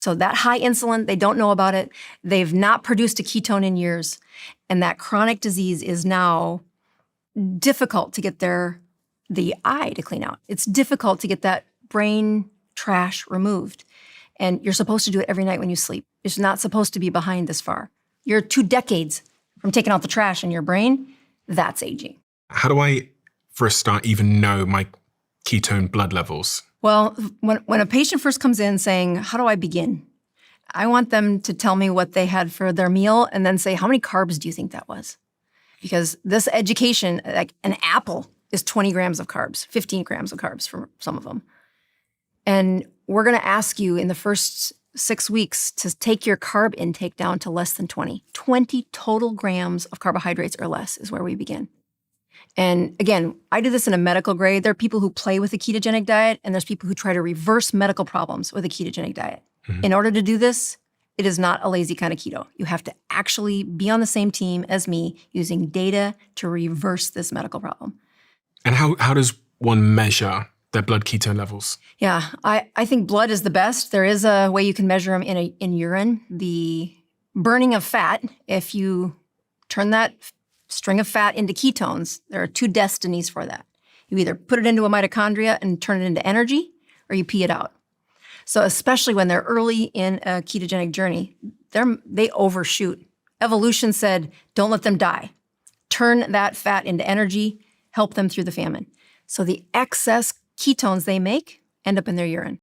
So that high insulin, they don't know about it. They've not produced a ketone in years. And that chronic disease is now difficult to get the eye to clean out. It's difficult to get that brain trash removed. And you're supposed to do it every night when you sleep. It's not supposed to be behind this far. You're 2 decades from taking out the trash in your brain. That's aging. How do I, for a start, even know my ketone blood levels? Well, when a patient first comes in saying, how do I begin? I want them to tell me what they had for their meal and then say, how many carbs do you think that was? Because this education, like an apple is 20 grams of carbs, 15 grams of carbs for some of them. And we're going to ask you in the first 6 weeks to take your carb intake down to less than 20. 20 total grams of carbohydrates or less is where we begin. And again, I do this in a medical grade. There are people who play with a ketogenic diet, and there's people who try to reverse medical problems with a ketogenic diet. Mm-hmm. In order to do this, it is not a lazy kind of keto. You have to actually be on the same team as me using data to reverse this medical problem. And how does one measure their blood ketone levels? Yeah, I think blood is the best. There is a way you can measure them in urine. The burning of fat, if you turn that string of fat into ketones, there are 2 destinies for that. You either put it into a mitochondria and turn it into energy, or you pee it out. So especially when they're early in a ketogenic journey, they overshoot. Evolution said, don't let them die. Turn that fat into energy, help them through the famine. So the excess ketones they make end up in their urine.